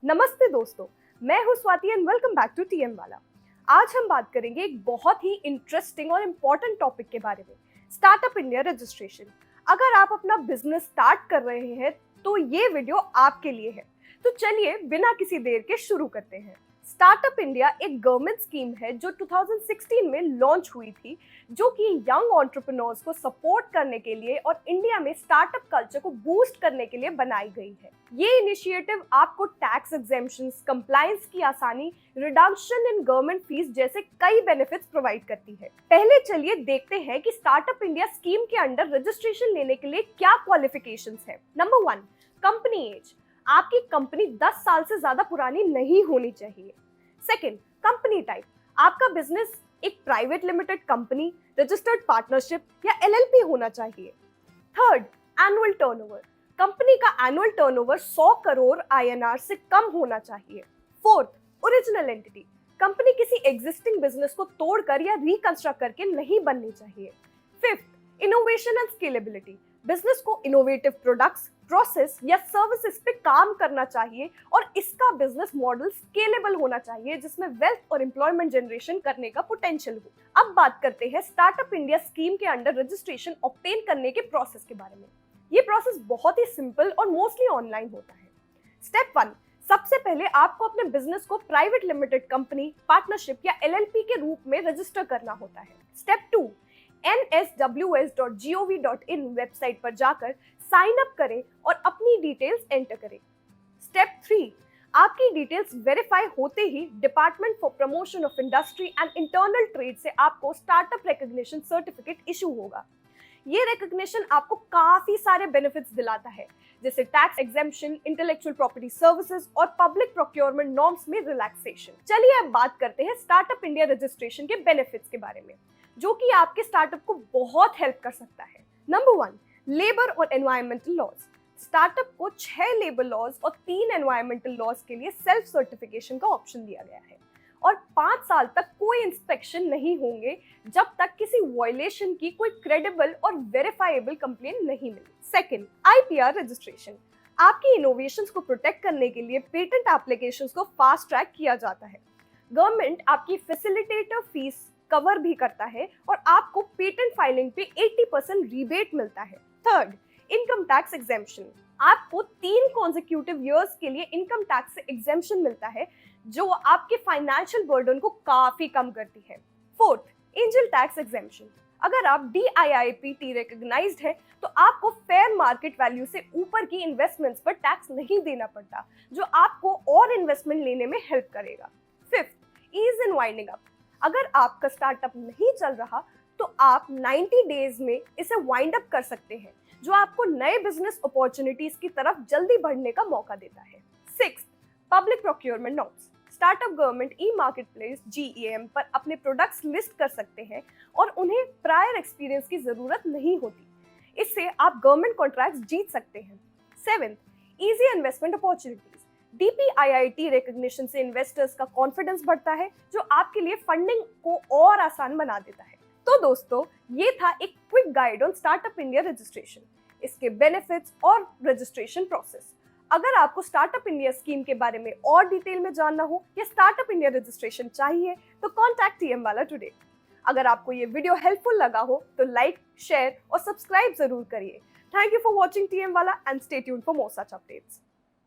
नमस्ते दोस्तों, मैं हूं Swati and welcome back to TM वाला। आज हम बात करेंगे एक बहुत ही इंटरेस्टिंग और इम्पोर्टेंट टॉपिक के बारे में, स्टार्टअप इंडिया रजिस्ट्रेशन। अगर आप अपना बिजनेस स्टार्ट कर रहे हैं तो ये वीडियो आपके लिए है। तो चलिए बिना किसी देर के शुरू करते हैं। स्टार्टअप इंडिया एक गवर्नमेंट स्कीम है जो 2016 में लॉन्च हुई थी, जो कि यंग एंटरप्रेन्योर्स को सपोर्ट करने के लिए और इंडिया में स्टार्टअप कल्चर को बूस्ट करने के लिए बनाई गई है। ये इनिशिएटिव आपको टैक्स एग्जेम्पशंस, कंप्लायंस की आसानी, रिडक्शन इन गवर्नमेंट फीस जैसे कई बेनिफिट्स प्रोवाइड करती है। पहले चलिए देखते हैं कि स्टार्टअप इंडिया स्कीम के अंडर रजिस्ट्रेशन लेने के लिए क्या क्वालिफिकेशंस है। Number 1, company age. आपकी कंपनी 10 साल से ज्यादा पुरानी नहीं होनी चाहिए। Second, company type. आपका बिजनेस एक private limited company, registered partnership या एलएलपी होना चाहिए। Third, annual turnover. कंपनी का एनुअल टर्नओवर 100 करोड़ आईएनआर से कम होना चाहिए। Fourth, original entity. कंपनी किसी एग्जिस्टिंग बिजनेस को तोड़कर या रिकंस्ट्रक्ट करके नहीं बननी चाहिए। Fifth, innovation and scalability. Business को इनोवेटिव प्रोडक्ट्स, प्रोसेस या सर्विसेज पे काम करना चाहिए और इसका बिजनेस मॉडल स्केलेबल होना चाहिए जिसमें वेल्थ और एम्प्लॉयमेंट जनरेशन करने का पोटेंशियल हो। अब बात करते हैं स्टार्टअप इंडिया स्कीम के अंडर रजिस्ट्रेशन ऑब्टेन करने के प्रोसेस के बारे में। ये प्रोसेस बहुत ही सिंपल और मोस्टली ऑनलाइन होता है। स्टेप 1, सबसे पहले आपको अपने बिजनेस को प्राइवेट लिमिटेड कंपनी, पार्टनरशिप या एलएलपी के रूप में रजिस्टर करना होता है। स्टेप 2, nsws.gov.in वेबसाइट पर जाकर साइन अप करें और अपनी डिटेल्स एंटर करें। स्टेप 3, आपकी डिटेल्स वेरीफाई होते ही department for promotion of industry and internal trade से आपको स्टार्टअप रिकॉग्निशन सर्टिफिकेट इशू होगा। ये रिकॉग्निशन आपको काफी सारे बेनिफिट्स दिलाता है, जैसे tax exemption, intellectual property services और पब्लिक प्रोक्योरमेंट नॉर्म्स में रिलैक्सेशन। चलिए अब बात करते हैं स्टार्टअप इंडिया रजिस्ट्रेशन के बेनिफिट्स के बारे में, जो कि आपके स्टार्टअप को बहुत हेल्प कर सकता है। नंबर 1, लेबर और एनवायरमेंटल लॉज। स्टार्टअप को 6 लेबर लॉज और 3 एनवायरमेंटल लॉज के लिए सेल्फ सर्टिफिकेशन का ऑप्शन दिया गया है और 5 साल तक कोई इंस्पेक्शन नहीं होंगे जब तक किसी वायलेशन की कोई क्रेडिबल और वेरीफाइबल कंप्लेंट नहीं मिली। Second, IPR registration. आपकी इनोवेशंस को प्रोटेक्ट करने के लिए पेटेंट एप्लीकेशंस को फास्ट ट्रैक किया जाता है। गवर्नमेंट आपकी फैसिलिटेटर फीस कवर भी करता है और आपको पेटेंट फाइलिंग पे 80% रिबेट मिलता है। Third, income tax exemption. आपको 3 कॉन्सेक्यूटिव ईयर्स के लिए इनकम टैक्स से एग्जेम्पशन मिलता है, जो आपके फाइनेंशियल बर्डन को काफी कम करती है। Fourth, angel tax exemption. अगर आप DIIPT रिकॉग्नाइज्ड है तो आपको फेयर मार्केट वैल्यू से ऊपर की इन्वेस्टमेंट्स पर टैक्स नहीं देना पड़ता, जो आपको और इन्वेस्टमेंट लेने में हेल्प करेगा। Fifth, ease in winding up. अगर आपका स्टार्टअप नहीं चल रहा तो आप 90 डेज में इसे वाइंड अप कर सकते हैं, जो आपको नए बिजनेस अपॉर्चुनिटीज की तरफ जल्दी बढ़ने का मौका देता है। Sixth, public procurement norms. Startup government e marketplace GEM पर अपने प्रोडक्ट्स लिस्ट कर सकते हैं और उन्हें प्रायर एक्सपीरियंस की जरूरत नहीं होती। इससे आप गवर्नमेंट कॉन्ट्रैक्ट्स जीत सकते हैं। Seventh, easy investment opportunities. DPIIT recognition से इन्वेस्टर्स का कॉन्फिडेंस बढ़ता है, जो आपके लिए फंडिंग को और आसान बना देता है। तो दोस्तों, ये था एक quick guide on startup India registration, इसके बेनिफिट्स और रजिस्ट्रेशन प्रोसेस। अगर आपको स्टार्टअप इंडिया स्कीम के बारे में और डिटेल में जानना हो या स्टार्टअप इंडिया रजिस्ट्रेशन चाहिए तो कॉन्टैक्ट टीएम वाला टुडे। अगर आपको ये वीडियो हेल्पफुल लगा हो तो लाइक, शेयर और सब्सक्राइब जरूर करिए। Thank you for watching TM वाला and stay tuned for more such updates.